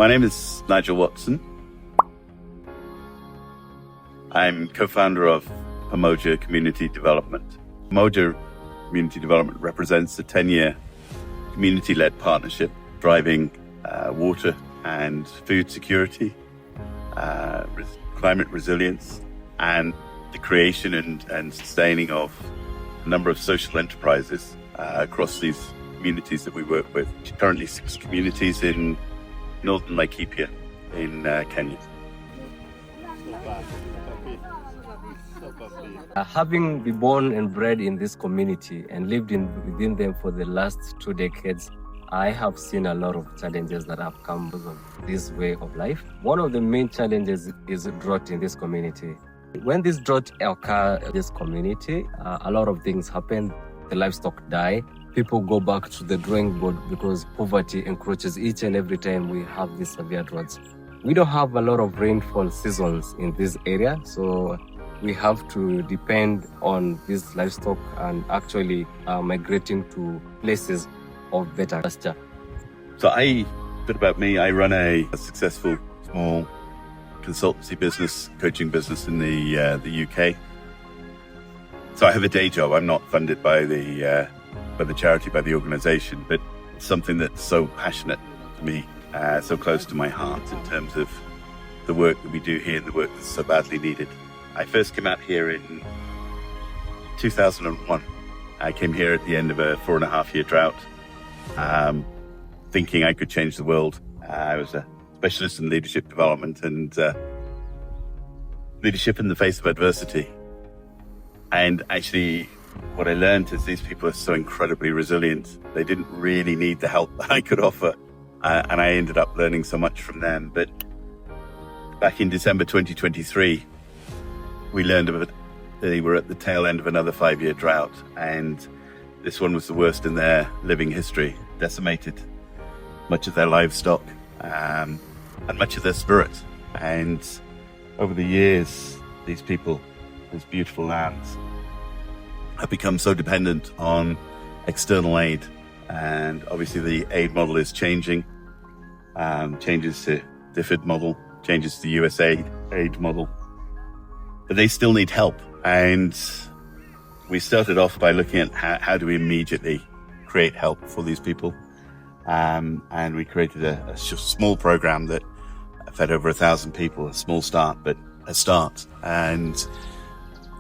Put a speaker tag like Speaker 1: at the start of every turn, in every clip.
Speaker 1: My name is Nigel Watson. I'm co-founder of Pamoja Community Development. Pamoja Community Development represents a 10-year community-led partnership driving water and food security, climate resilience, and the creation and sustaining of a number of social enterprises across these communities that we work with. Currently 6 communities in northern Laikipia in Kenya.
Speaker 2: Having been born and bred in this community and lived within them for the last 2 decades, I have seen a lot of challenges that have come because of this way of life. One of the main challenges is drought in this community. When this drought occurs in this community, a lot of things happen. The livestock die. People go back to the drawing board because poverty encroaches each and every time we have these severe droughts. We don't have a lot of rainfall seasons in this area, so we have to depend on these livestock and actually migrating to places of better pasture.
Speaker 1: So a bit about me, I run a successful small consultancy business, coaching business in the UK. So I have a day job. I'm not funded by the charity, by the organization, but it's something that's so passionate to me, so close to my heart in terms of the work that we do here and the work that's so badly needed. I first came out here in 2001. I came here at the end of a 4.5-year drought, thinking I could change the world. I was a specialist in leadership development and leadership in the face of adversity. And actually, what I learned is these people are so incredibly resilient. They didn't really need the help that I could offer. And I ended up learning so much from them. But back in December 2023, we learned that they were at the tail end of another 5-year drought. And this one was the worst in their living history, decimated much of their livestock and much of their spirit. And over the years, these people, these beautiful lands, have become so dependent on external aid. And obviously the aid model is changing, changes to DFID model, changes to the USA aid model, but they still need help. And we started off by looking at how do we immediately create help for these people. And we created a small program that fed over 1,000 people, a small start, but a start. And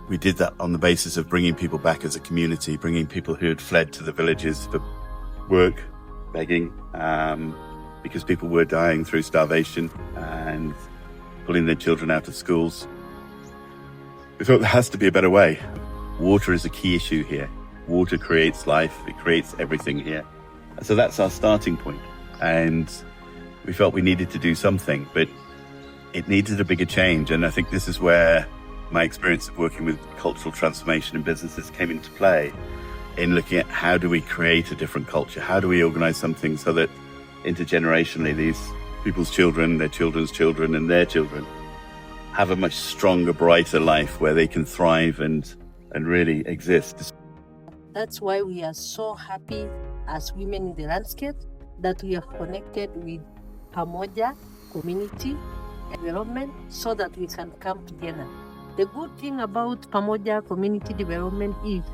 Speaker 1: we did that on the basis of bringing people back as a community, bringing people who had fled to the villages for work, begging, because people were dying through starvation and pulling their children out of schools. We thought there has to be a better way. Water is a key issue here. Water creates life, it creates everything here. So that's our starting point. And we felt we needed to do something, but it needed a bigger change. And I think this is where my experience of working with cultural transformation in businesses came into play, in looking at how do we create a different culture? How do we organize something so that intergenerationally these people's children, their children's children and their children have a much stronger, brighter life where they can thrive and really exist.
Speaker 3: That's why we are so happy as women in the landscape that we are connected with Pamoja Community Development so that we can come together. The good thing about Pamoja Community Development is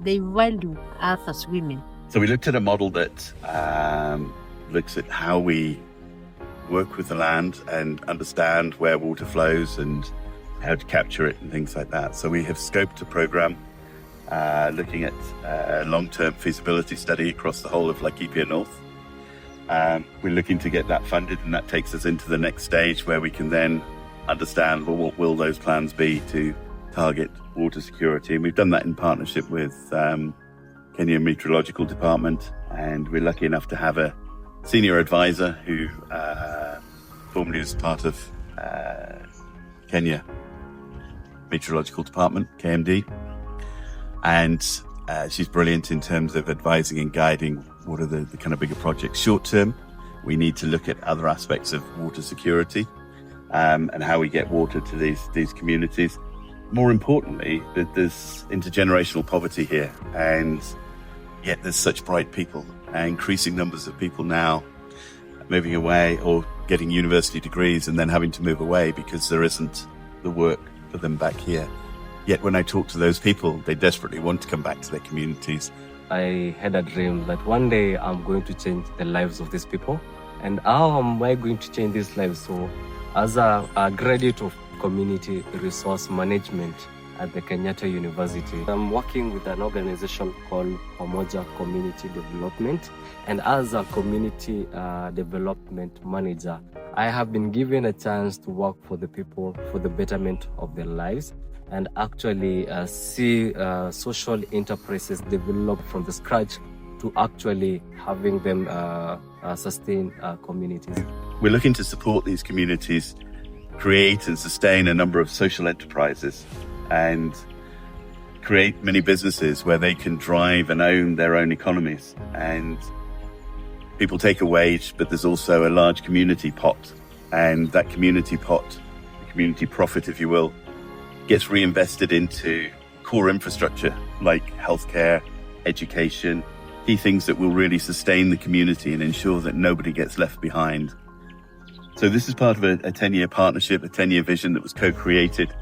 Speaker 3: they value us as women.
Speaker 1: So we looked at a model that looks at how we work with the land and understand where water flows and how to capture it and things like that. So we have scoped a program looking at a long-term feasibility study across the whole of Laikipia North. We're looking to get that funded, and that takes us into the next stage where we can then understand, well, what will those plans be to target water security. And we've done that in partnership with Kenya Meteorological Department, and we're lucky enough to have a senior advisor who formerly was part of Kenya Meteorological Department, KMD, and she's brilliant in terms of advising and guiding what are the kind of bigger projects. Short term, we need to look at other aspects of water security and how we get water to these communities. More importantly, that there's intergenerational poverty here, and yet there's such bright people, increasing numbers of people now moving away or getting university degrees and then having to move away because there isn't the work for them back here. Yet when I talk to those people, they desperately want to come back to their communities.
Speaker 2: I had a dream that one day I'm going to change the lives of these people. And how am I going to change these lives? So as a graduate of community resource management at the Kenyatta University, I'm working with an organization called Pamoja Community Development. And as a community development manager, I have been given a chance to work for the people for the betterment of their lives and actually see social enterprises develop from the scratch to actually having them sustain communities.
Speaker 1: We're looking to support these communities, create and sustain a number of social enterprises and create many businesses where they can drive and own their own economies. And people take a wage, but there's also a large community pot. And that community pot, the community profit, if you will, gets reinvested into core infrastructure like healthcare, education, key things that will really sustain the community and ensure that nobody gets left behind. So this is part of a 10-year partnership, a 10-year vision that was co-created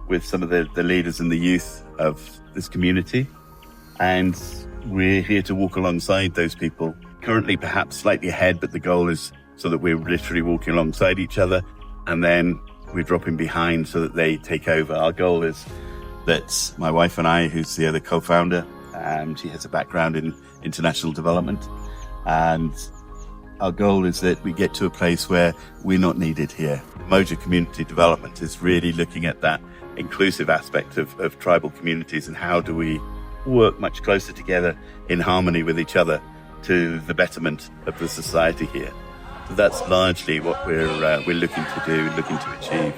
Speaker 1: with some of the leaders and the youth of this community. And we're here to walk alongside those people. Currently perhaps slightly ahead, but the goal is so that we're literally walking alongside each other and then we're dropping behind so that they take over. Our goal is that my wife and I, who's the other co-founder, she has a background in international development. And our goal is that we get to a place where we're not needed here. Pamoja Community Development is really looking at that inclusive aspect of tribal communities and how do we work much closer together in harmony with each other to the betterment of the society here. So that's largely what we're looking to do, looking to achieve.